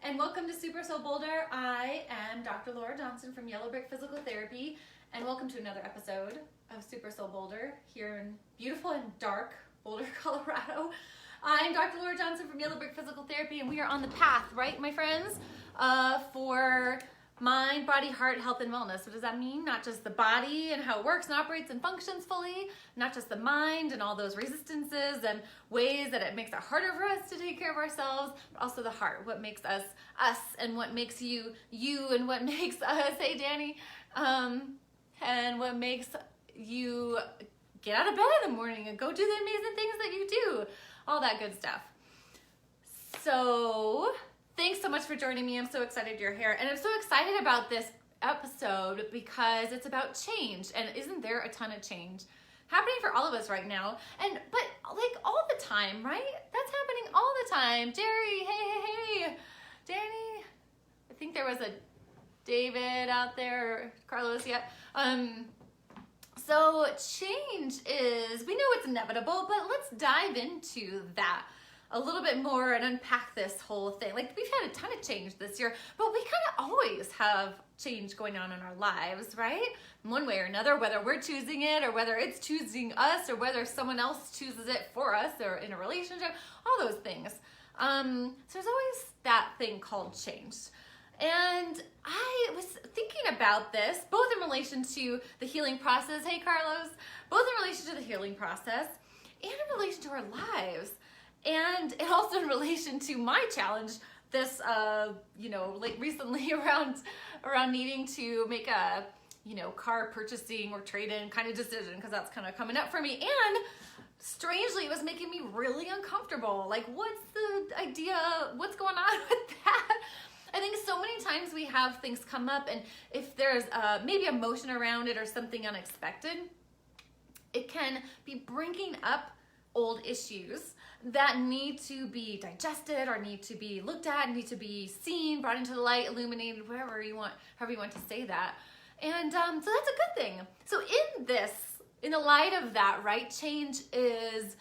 and welcome to SuperSoul Boulder. I am Dr. Lara Johnson from Yellow Brick Physical Therapy, and welcome to another episode of SuperSoul Boulder here in beautiful and dark Boulder, Colorado. I'm Dr. Lara Johnson from Yellow Brick Physical Therapy, and we are on the path, right, my friends, for mind, body, heart, health, and wellness. What does that mean? Not just the body and how it works and operates and functions fully, not just the mind and all those resistances and ways that it makes it harder for us to take care of ourselves, but also the heart, what makes us us and what makes you you and what makes us, hey Danny, and what makes you get out of bed in the morning and go do the amazing things that you do, all that good stuff. So thanks so much for joining me. I'm so excited you're here. And I'm so excited about this episode because it's about change. And isn't there a ton of change happening for all of us right now? But like all the time, right? That's happening all the time. Jerry, hey. Danny, I think there was a David out there, or Carlos, yeah. So change is, we know it's inevitable, but let's dive into that a little bit more and unpack this whole thing. Like, we've had a ton of change this year, but we kind of always have change going on in our lives, right? In one way or another, whether we're choosing it or whether it's choosing us or whether someone else chooses it for us or in a relationship, all those things. So there's always that thing called change. And I was thinking about this, both in relation to the healing process, hey Carlos, both in relation to the healing process and in relation to our lives. And also in relation to my challenge this, like recently around needing to make a, car purchasing or trade-in kind of decision, because that's kind of coming up for me. And strangely, it was making me really uncomfortable. Like, what's the idea? What's going on with that? I think so many times we have things come up, and if there's maybe emotion around it or something unexpected, it can be bringing up old issues that need to be digested or need to be looked at, need to be seen, brought into the light, illuminated, however you want to say that. And so that's a good thing. So in the light of that, right, change is,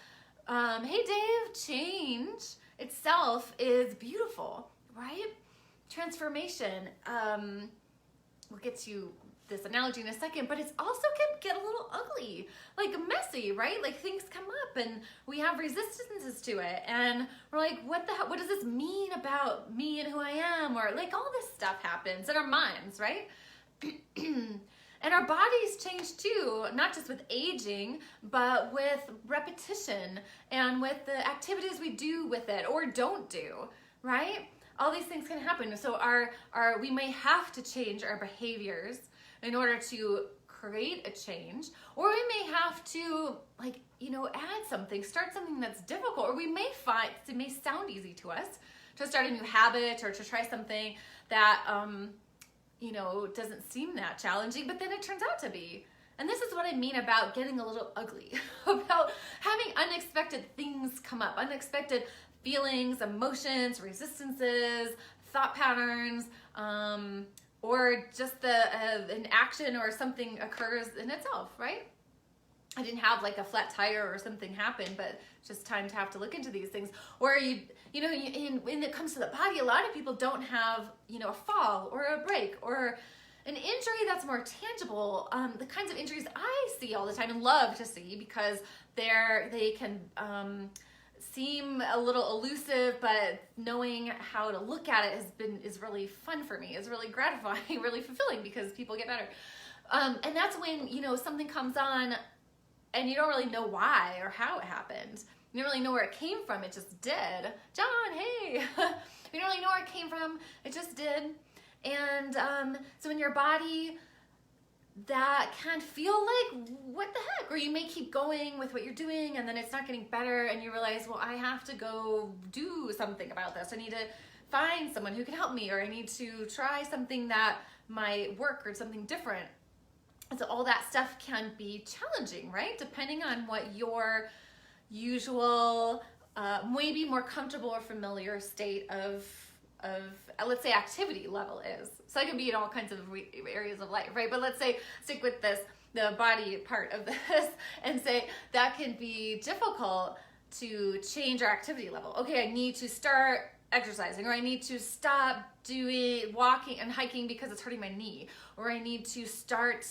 hey Dave, change itself is beautiful, right? Transformation, we'll get to this analogy in a second, but it's also can get a little ugly, like messy, right? Like things come up and we have resistances to it, and we're like, what does this mean about me and who I am? Or like all this stuff happens in our minds, right? And our bodies change too, not just with aging, but with repetition and with the activities we do with it or don't do, right? All these things can happen. So we may have to change our behaviors in order to create a change, or we may have to add something, start something that's difficult, or we may find it may sound easy to us to start a new habit or to try something that doesn't seem that challenging, but then it turns out to be. And this is what I mean about getting a little ugly, about having unexpected things come up, unexpected feelings, emotions, resistances, thought patterns, or just an action or something occurs in itself, right? I didn't have like a flat tire or something happen, but it's just time to have to look into these things. Or when it comes to the body, a lot of people don't have, a fall or a break or an injury that's more tangible. The kinds of injuries I see all the time and love to see, because they can seem a little elusive, but knowing how to look at it is really fun for me. It's really gratifying, really fulfilling, because people get better. And that's when, something comes on and you don't really know why or how it happened. You don't really know where it came from. It just did. John, hey. You don't really know where it came from. It just did. And so in your body, that can feel like, what the heck? Or you may keep going with what you're doing and then it's not getting better, and you realize, well, I have to go do something about this. I need to find someone who can help me, or I need to try something that might work or something different. And so all that stuff can be challenging, right? Depending on what your usual, maybe more comfortable or familiar state of let's say activity level is. So it can be in all kinds of areas of life, right? But let's say, stick with this, the body part of this, and say that can be difficult to change our activity level. Okay, I need to start exercising, or I need to stop doing walking and hiking because it's hurting my knee, or I need to start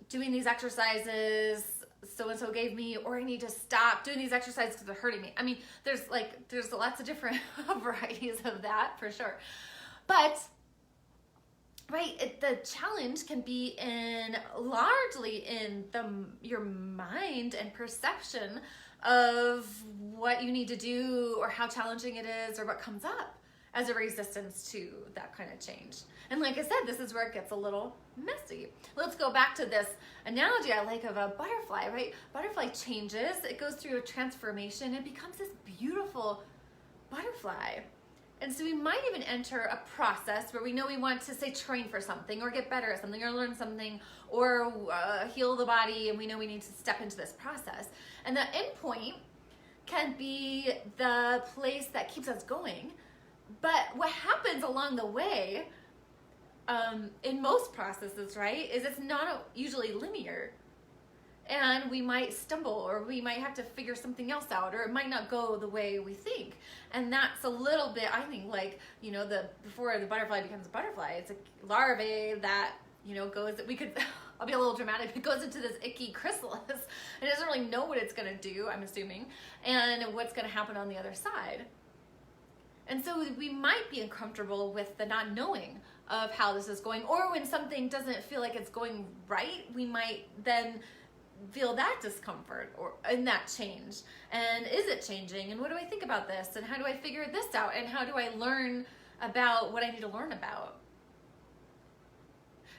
doing these exercises so-and-so gave me, or I need to stop doing these exercises because they're hurting me. I mean, there's lots of different varieties of that for sure. But right, the challenge can be largely in your mind and perception of what you need to do, or how challenging it is, or what comes up as a resistance to that kind of change. And like I said, this is where it gets a little messy. Let's go back to this analogy I like of a butterfly, right? Butterfly changes, it goes through a transformation, it becomes this beautiful butterfly. And so we might even enter a process where we know we want to, say, train for something, or get better at something, or learn something, or heal the body, and we know we need to step into this process. And the end point can be the place that keeps us going. But what happens along the way, in most processes, right, is it's not usually linear. And we might stumble, or we might have to figure something else out, or it might not go the way we think. And that's a little bit, I think, like, you know, before the butterfly becomes a butterfly, it's a larvae that, you know, I'll be a little dramatic, it goes into this icky chrysalis, and it doesn't really know what it's gonna do, I'm assuming, and what's gonna happen on the other side. And so we might be uncomfortable with the not knowing of how this is going, or when something doesn't feel like it's going right, we might then feel that discomfort or in that change. And is it changing? And what do I think about this? And how do I figure this out? And how do I learn about what I need to learn about?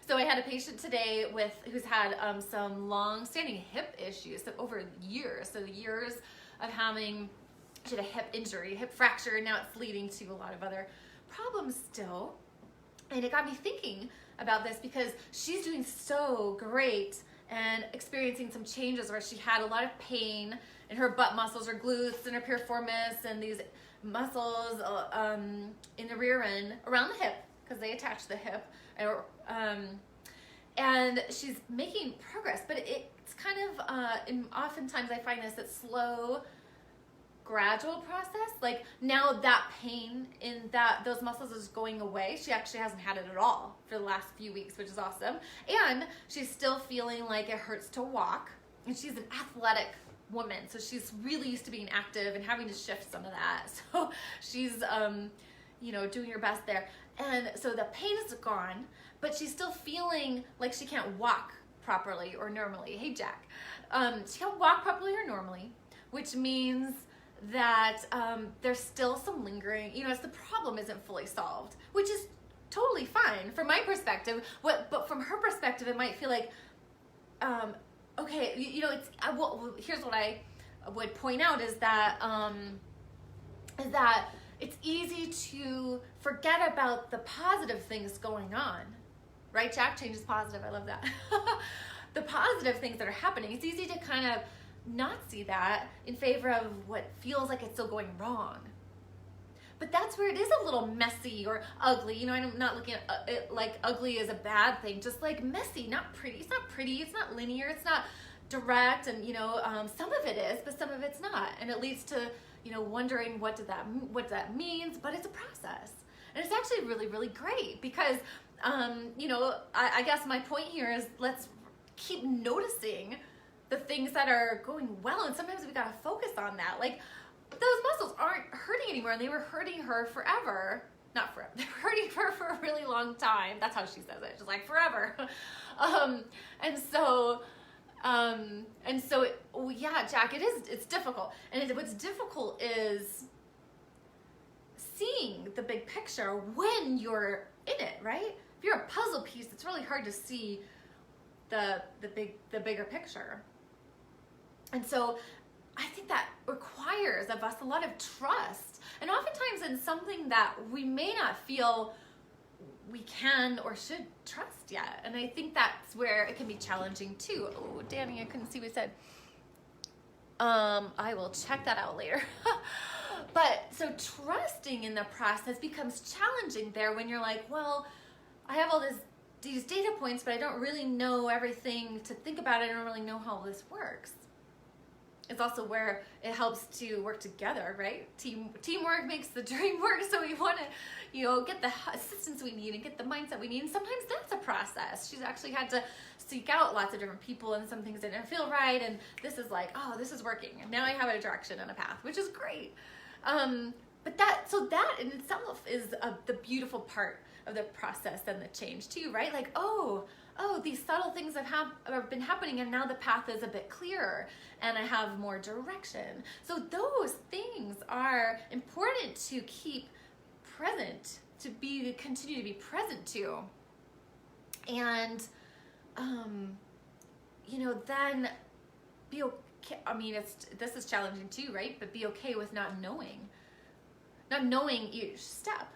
So I had a patient today who's had some long-standing hip issues over years. So years of she had a hip injury, hip fracture, and now it's leading to a lot of other problems still. And it got me thinking about this because she's doing so great and experiencing some changes where she had a lot of pain in her butt muscles, her glutes, and her piriformis, and these muscles in the rear end around the hip, because they attach the hip. And she's making progress, but it's kind of, oftentimes I find this, it's slow, gradual process. Like, now that pain in those muscles is going away. She actually hasn't had it at all for the last few weeks, which is awesome. And she's still feeling like it hurts to walk. And she's an athletic woman, so she's really used to being active and having to shift some of that. So she's, you know, doing her best there. And so the pain is gone, but she's still feeling like she can't walk properly or normally. Hey, Jack. She can't walk properly or normally, which means that there's still some lingering, you know, the problem isn't fully solved, which is totally fine from my perspective. But from her perspective, it might feel like, okay, you know, here's what I would point out is that it's easy to forget about the positive things going on, right? Jack, change is positive. I love that. The positive things that are happening. It's easy to kind of not see that in favor of what feels like it's still going wrong. But that's where it is a little messy or ugly. You know, I'm not looking at it like ugly is a bad thing, just like messy, not pretty. It's not pretty, it's not linear, it's not direct, and you know, some of it is, but some of it's not. And it leads to, you know, wondering what that means, but it's a process. And it's actually really, really great because, you know, I guess my point here is let's keep noticing the things that are going well, and sometimes we gotta focus on that. Like, those muscles aren't hurting anymore, and they were hurting her forever. Not forever, they were hurting her for a really long time. That's how she says it, she's like, forever. Yeah, Jack, it's difficult. And what's difficult is seeing the big picture when you're in it, right? If you're a puzzle piece, it's really hard to see the bigger picture. And so I think that requires of us a lot of trust, and oftentimes in something that we may not feel we can or should trust yet. And I think that's where it can be challenging too. Oh, Danny, I couldn't see what you said. I will check that out later. But so trusting in the process becomes challenging there when you're like, well, I have all these data points, but I don't really know everything to think about it. I don't really know how this works. it's also where it helps to work together, right? Teamwork makes the dream work. So we want to, get the assistance we need and get the mindset we need. And sometimes that's a process. She's actually had to seek out lots of different people, and some things didn't feel right. And this is like, oh, this is working. And now I have a direction and a path, which is great. But that in itself is the beautiful part of the process and the change too, right? Like, oh, these subtle things have been happening, and now the path is a bit clearer and I have more direction. So those things are important to keep present, continue to be present to. And, then be okay. I mean, this is challenging too, right? But be okay with not knowing each step.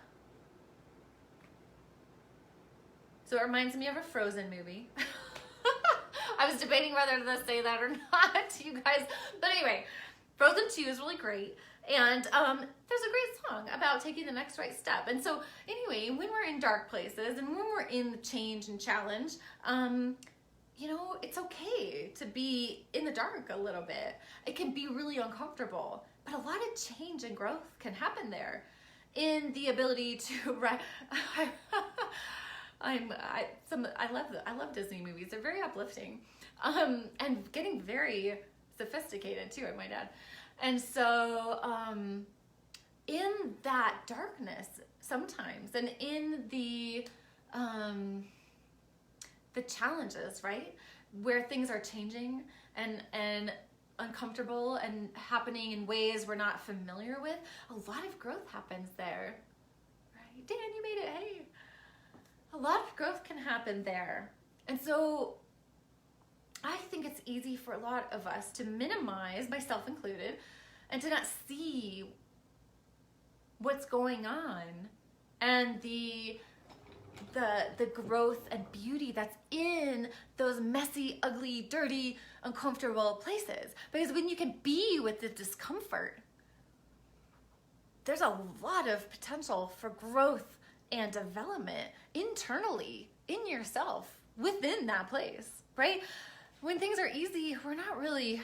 So it reminds me of a Frozen movie. I was debating whether to say that or not to you guys. But anyway, Frozen 2 is really great. And there's a great song about taking the next right step. And so anyway, when we're in dark places and when we're in the change and challenge, it's okay to be in the dark a little bit. It can be really uncomfortable, but a lot of change and growth can happen there in the ability to I love Disney movies. They're very uplifting, and getting very sophisticated too, I might add. And so, in that darkness sometimes, and in the challenges, right, where things are changing and uncomfortable and happening in ways we're not familiar with, a lot of growth happens there, right? Dan, you made it. Hey. A lot of growth can happen there. And so I think it's easy for a lot of us to minimize, myself included, and to not see what's going on and the growth and beauty that's in those messy, ugly, dirty, uncomfortable places. Because when you can be with the discomfort, there's a lot of potential for growth and development internally in yourself within that place, right? When things are easy, we're not really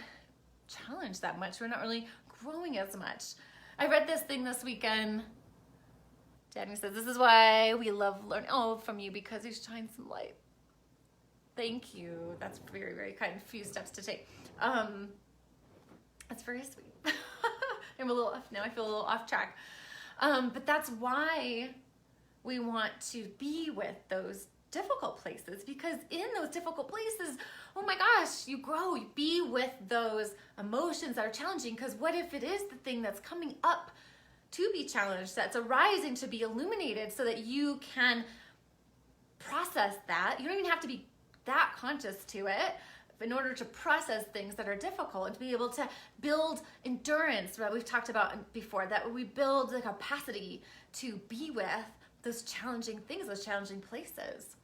challenged that much. We're not really growing as much. I read this thing this weekend. Danny says, this is why we love learning from you, because you shine some light. Thank you. That's very, very kind. Few steps to take. That's very sweet. I'm a little off now. I feel a little off track. But that's why we want to be with those difficult places, because in those difficult places, oh my gosh, you grow, you be with those emotions that are challenging. Because what if it is the thing that's coming up to be challenged, that's arising to be illuminated, so that you can process that? You don't even have to be that conscious to it in order to process things that are difficult and to be able to build endurance, that we've talked about before, that we build the capacity to be with those challenging things, those challenging places.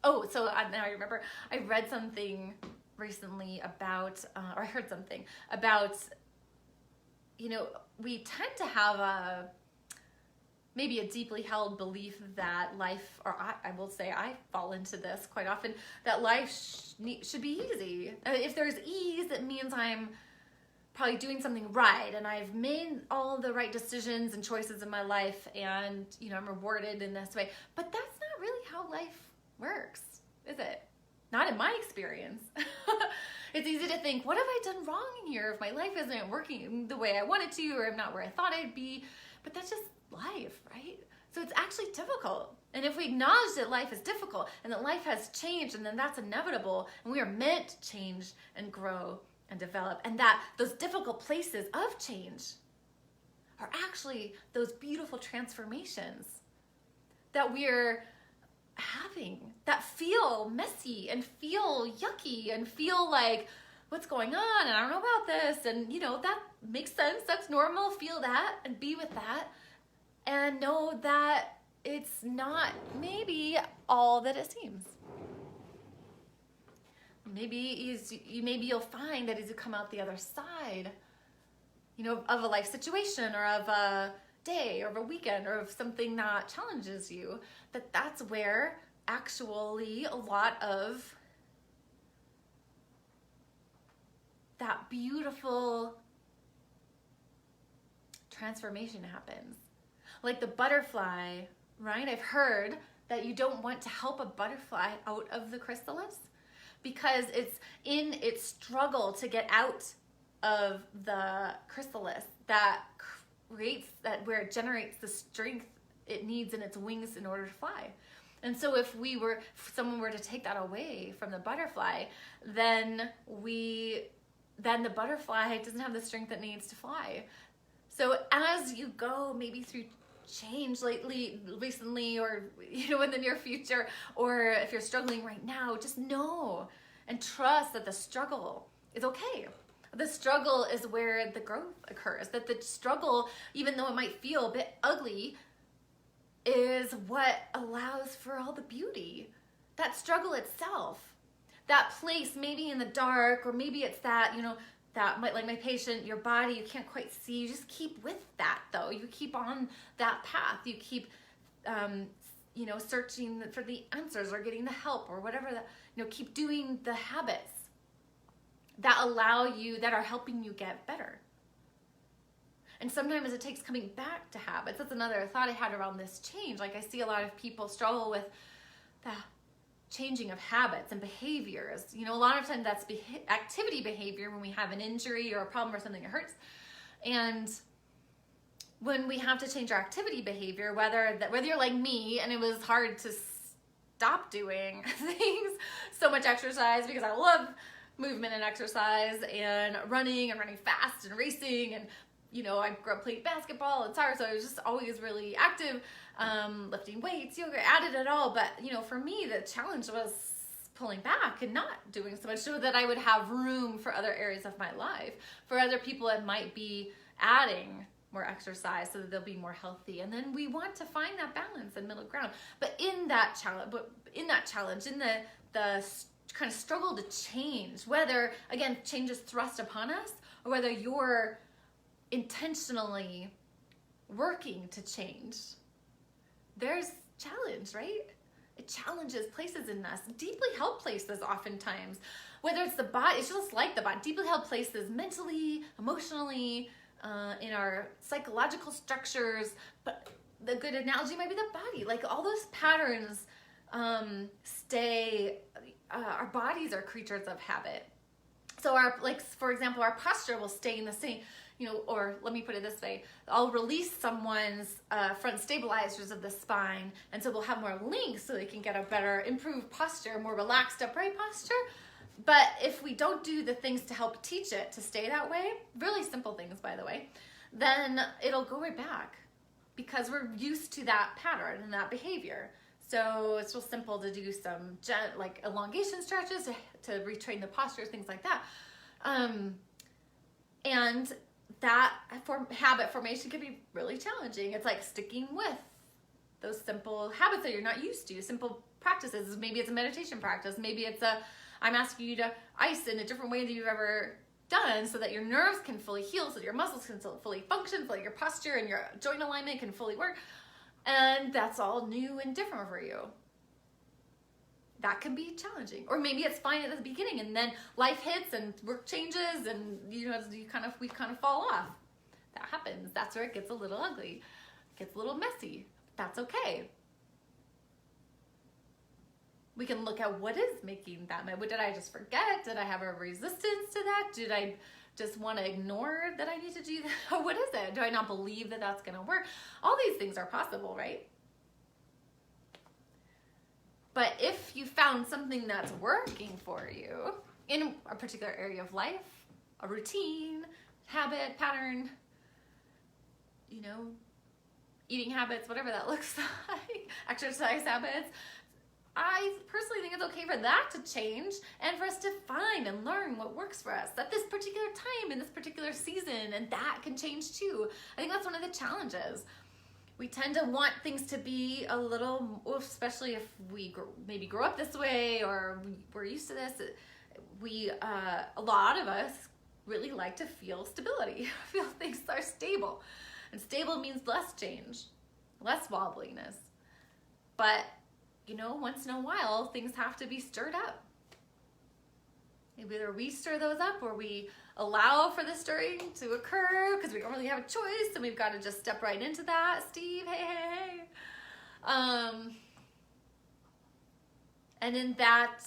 Oh, so now I remember I read something recently about, or I heard something about, we tend to have maybe a deeply held belief that life, or I will say I fall into this quite often, that life should be easy. If there's ease, it means I'm probably doing something right, and I've made all the right decisions and choices in my life, and I'm rewarded in this way. But that's not really how life works, is it? Not in my experience. It's easy to think, what have I done wrong in here if my life isn't working the way I want it to, or I'm not where I thought I'd be? But that's just life, right? So it's actually difficult. And if we acknowledge that life is difficult and that life has changed, and then that's inevitable, and we are meant to change and grow and develop, and that those difficult places of change are actually those beautiful transformations that we're having, that feel messy and feel yucky and feel like, what's going on? And I don't know about this. And that makes sense. That's normal. Feel that and be with that, and know that it's not maybe all that it seems. Maybe you'll find that as you come out the other side, of a life situation, or of a day, or of a weekend, or of something that challenges you, that's where actually a lot of that beautiful transformation happens. Like the butterfly, right? I've heard that you don't want to help a butterfly out of the chrysalis because it's in its struggle to get out of the chrysalis that creates that, where it generates the strength it needs in its wings in order to fly. And so if someone were to take that away from the butterfly, then the butterfly doesn't have the strength it needs to fly. So as you go maybe through change recently, or in the near future, or if you're struggling right now, just know and trust that the struggle is okay. The struggle is where the growth occurs. That the struggle, even though it might feel a bit ugly, is what allows for all the beauty. That struggle itself, that place maybe in the dark, or maybe it's that, that might, like my patient, your body, you can't quite see. You just keep with that though. You keep on that path. You keep, searching for the answers or getting the help or whatever that, keep doing the habits that that are helping you get better. And sometimes it takes coming back to habits. That's another thought I had around this change. Like I see a lot of people struggle with the changing of habits and behaviors. A lot of times that's activity behavior when we have an injury or a problem or something that hurts. And when we have to change our activity behavior, whether you're like me and it was hard to stop doing things, so much exercise, because I love movement and exercise and running fast and racing, and I grew up playing basketball and soccer, so I was just always really active, lifting weights, yoga, I did it all. But for me, the challenge was pulling back and not doing so much, so that I would have room for other areas of my life. For other people, it might be adding more exercise so that they'll be more healthy. And then we want to find that balance and middle ground. But in that challenge, in the kind of struggle to change, whether again change is thrust upon us, or whether you're intentionally working to change, there's challenge, right? It challenges places in us, deeply held places oftentimes, whether it's the body, it's just like the body, deeply held places mentally, emotionally, in our psychological structures. But the good analogy might be the body. Like all those patterns our bodies are creatures of habit. So for example, our posture will stay in the same, or let me put it this way, I'll release someone's front stabilizers of the spine, and so they'll have more length so they can get a better improved posture, more relaxed upright posture. But if we don't do the things to help teach it to stay that way, really simple things by the way, then it'll go right back because we're used to that pattern and that behavior. So it's real simple to do some like elongation stretches to retrain the posture, things like that. And that habit formation can be really challenging. It's like sticking with those simple habits that you're not used to, simple practices. Maybe it's a meditation practice. Maybe it's I'm asking you to ice in a different way than you've ever done so that your nerves can fully heal, so that your muscles can fully function, so that your posture and your joint alignment can fully work. And that's all new and different for you. That can be challenging. Or maybe it's fine at the beginning and then life hits and work changes and we kind of fall off. That happens. That's where it gets a little ugly. It gets a little messy. That's okay. We can look at what is making that. Did I just forget? Did I have a resistance to that? Did I just want to ignore that I need to do that? What is it? Do I not believe that that's going to work? All these things are possible, right? But if you found something that's working for you in a particular area of life, a routine, habit, pattern, eating habits, whatever that looks like, exercise habits, I personally think it's okay for that to change and for us to find and learn what works for us at this particular time in this particular season, and that can change too. I think that's one of the challenges. We tend to want things to be a little, especially if we maybe grow up this way or we're used to this, a lot of us really like to feel stability, feel things are stable. And stable means less change, less wobbliness. But once in a while, things have to be stirred up. Either we stir those up or we allow for the stirring to occur because we don't really have a choice, and we've got to just step right into that. Steve, hey. And in that,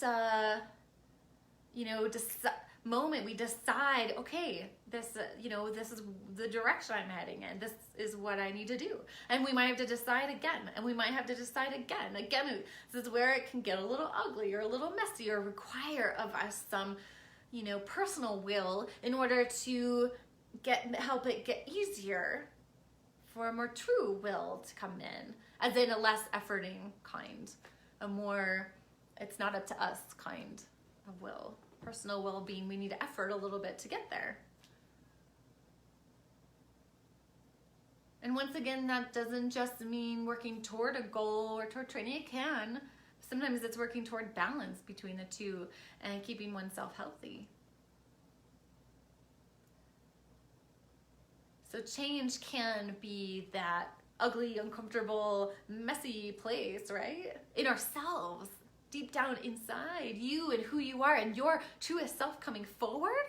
moment, we decide, okay, this is the direction I'm heading in. This is what I need to do. And we might have to decide again, and we might have to decide again. Again, this is where it can get a little ugly or a little messy or require of us some, personal will in order to help it get easier for a more true will to come in, as in a less efforting kind, a more, it's not up to us kind of will. Personal well-being, we need to effort a little bit to get there. And once again, that doesn't just mean working toward a goal or toward training. It can. Sometimes it's working toward balance between the two and keeping oneself healthy. So change can be that ugly, uncomfortable, messy place, right? In ourselves. Deep down inside you and who you are and your truest self coming forward.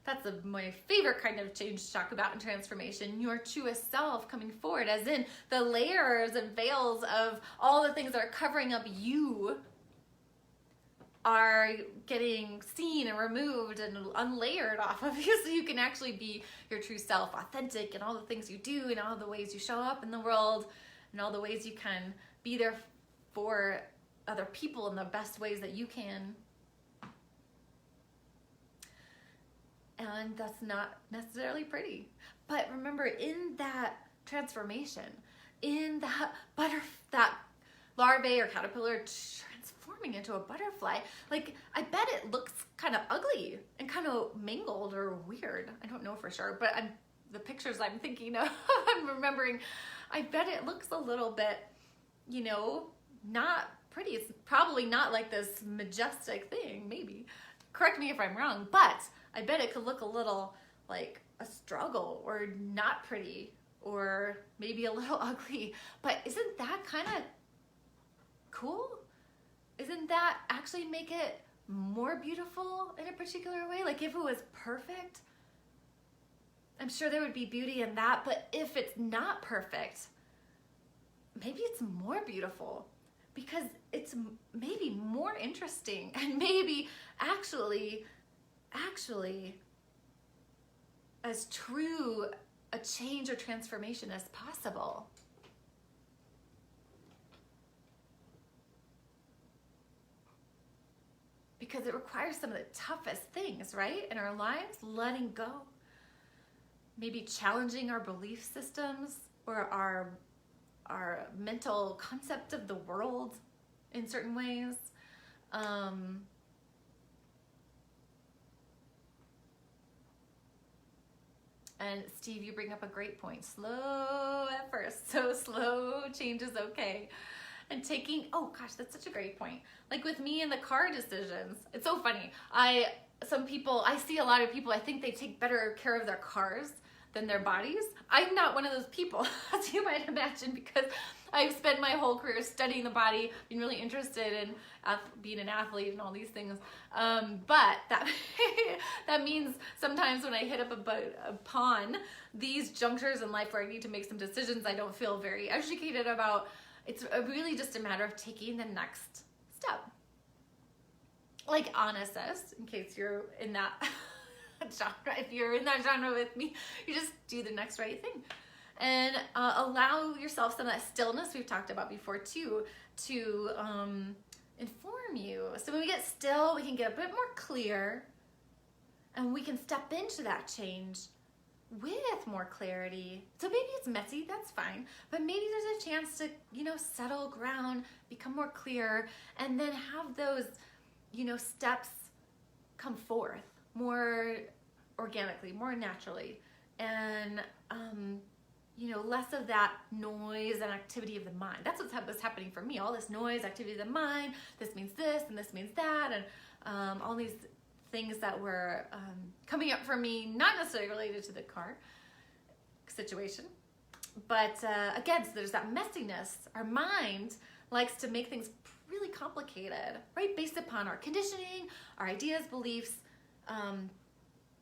That's my favorite kind of change to talk about in transformation. Your truest self coming forward, as in the layers and veils of all the things that are covering up you are getting seen and removed and unlayered off of you, so you can actually be your true self, authentic in all the things you do and all the ways you show up in the world and all the ways you can be there for other people in the best ways that you can. And that's not necessarily pretty. But remember, in that transformation, in that larvae or caterpillar transforming into a butterfly, like, I bet it looks kind of ugly and kind of mangled or weird. I don't know for sure, but the pictures I'm thinking of, I'm remembering, I bet it looks a little bit, not pretty. It's probably not like this majestic thing, maybe. Correct me if I'm wrong, but I bet it could look a little like a struggle or not pretty or maybe a little ugly. But isn't that kind of cool? Isn't that actually make it more beautiful in a particular way? Like, if it was perfect, I'm sure there would be beauty in that. But if it's not perfect, maybe it's more beautiful, because it's maybe more interesting and maybe actually as true a change or transformation as possible. Because it requires some of the toughest things, right, in our lives, letting go. Maybe challenging our belief systems or our mental concept of the world in certain ways. And Steve, you bring up a great point. Slow at first, so slow change is okay. And taking, oh gosh, that's such a great point. Like with me and the car decisions, it's so funny. I see a lot of people, I think they take better care of their cars than their bodies. I'm not one of those people, as you might imagine, because I've spent my whole career studying the body, being really interested in being an athlete and all these things. But that means sometimes when I hit up upon these junctures in life where I need to make some decisions I don't feel very educated about, it's really just a matter of taking the next step. Like on assist, in case you're in that genre, if you're in that genre with me, you just do the next right thing. And allow yourself some of that stillness we've talked about before too, to inform you. So when we get still, we can get a bit more clear and we can step into that change with more clarity. So maybe it's messy, that's fine, but maybe there's a chance to, settle ground, become more clear, and then have those, steps come forth more organically, more naturally, and less of that noise and activity of the mind. That's what's happening for me. All this noise, activity of the mind, this means this and this means that, and all these things that were coming up for me, not necessarily related to the car situation, but again, so there's that messiness. Our mind likes to make things really complicated, right? Based upon our conditioning, our ideas, beliefs,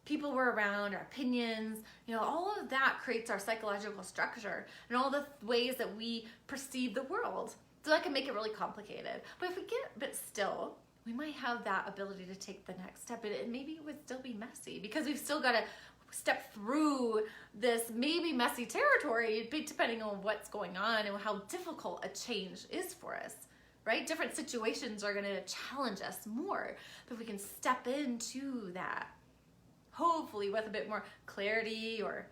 people we're around, our opinions, all of that creates our psychological structure and all the ways that we perceive the world. So that can make it really complicated. But if we get a bit still, we might have that ability to take the next step. And maybe it would still be messy because we've still got to step through this maybe messy territory, depending on what's going on and how difficult a change is for us, right? Different situations are going to challenge us more, but we can step into that, hopefully with a bit more clarity or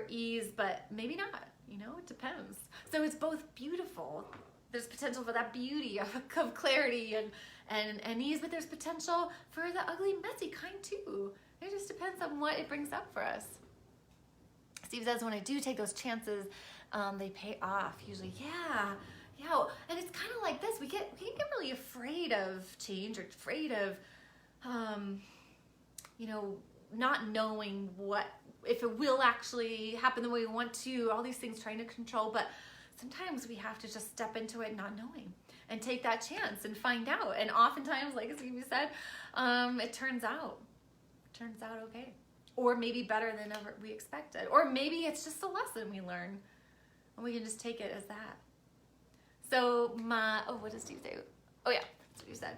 ease, but maybe not, it depends. So it's both beautiful. There's potential for that beauty of clarity and ease, but there's potential for the ugly, messy kind too. It just depends on what it brings up for us. Steve says, when I do take those chances, they pay off usually. Yeah. And it's kind of like this. We can get really afraid of change or afraid of, not knowing if it will actually happen the way we want to, all these things trying to control. But sometimes we have to just step into it not knowing and take that chance and find out. And oftentimes, like Steve said, it turns out okay. Or maybe better than ever we expected. Or maybe it's just a lesson we learn and we can just take it as that. So what does Steve say? Oh yeah, that's what he said.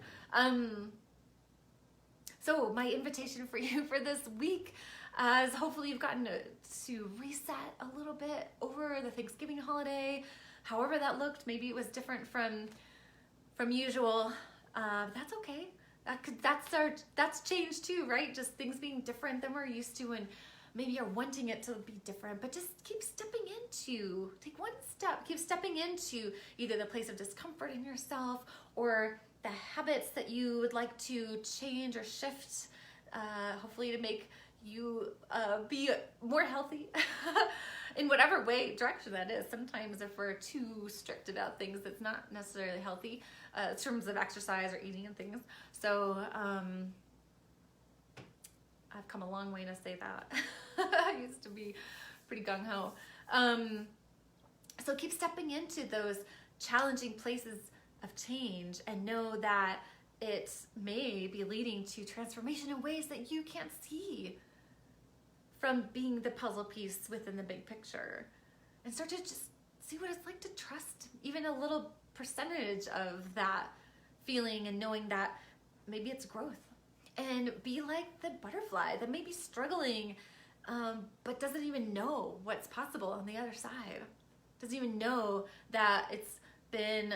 So my invitation for you for this week is hopefully you've gotten to reset a little bit over the Thanksgiving holiday, however that looked. Maybe it was different from usual. That's okay. That's change too, right? Just things being different than we're used to, and maybe you're wanting it to be different, but just keep take one step, keep stepping into either the place of discomfort in yourself or the habits that you would like to change or shift, hopefully to make you be more healthy in whatever direction that is. Sometimes if we're too strict about things, it's not necessarily healthy in terms of exercise or eating and things. So I've come a long way to say that. I used to be pretty gung-ho. So keep stepping into those challenging places of change and know that it may be leading to transformation in ways that you can't see from being the puzzle piece within the big picture, and start to just see what it's like to trust even a little percentage of that feeling and knowing that maybe it's growth, and be like the butterfly that may be struggling but doesn't even know what's possible on the other side, doesn't even know that it's been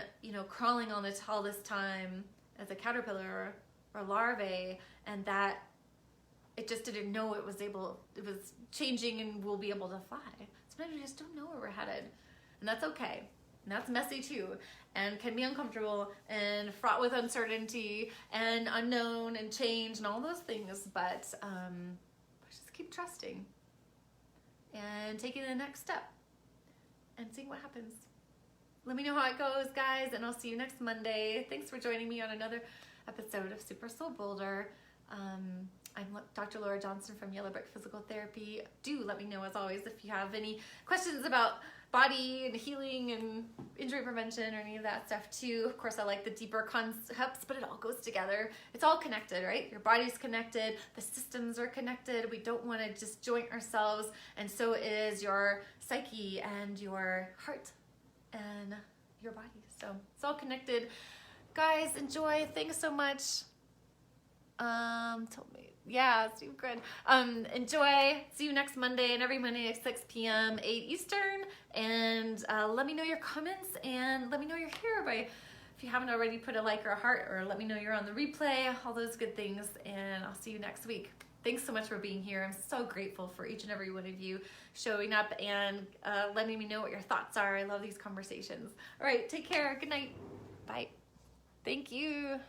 crawling on the all this time as a caterpillar or larvae, and that it just didn't know it was changing and will be able to fly. Sometimes we just don't know where we're headed, and that's okay. And that's messy too, and can be uncomfortable and fraught with uncertainty and unknown and change and all those things, but just keep trusting and taking the next step and seeing what happens. Let me know how it goes, guys, and I'll see you next Monday. Thanks for joining me on another episode of SuperSoul Boulder. I'm Dr. Lara Johnson from Yellow Brick Physical Therapy. Do let me know, as always, if you have any questions about body and healing and injury prevention or any of that stuff too. Of course, I like the deeper concepts, but it all goes together. It's all connected, right? Your body's connected, the systems are connected. We don't want to disjoint ourselves, and so is your psyche and your heart and your body. So it's all connected. Guys, enjoy. Thanks so much. Told me. Yeah, it's good. Enjoy. See you next Monday, and every Monday at 6 p.m., 8 Eastern. And let me know your comments, and let me know you're here if you haven't already, put a like or a heart, or let me know you're on the replay, all those good things. And I'll see you next week. Thanks so much for being here. I'm so grateful for each and every one of you showing up and letting me know what your thoughts are. I love these conversations. All right, take care. Good night. Bye. Thank you.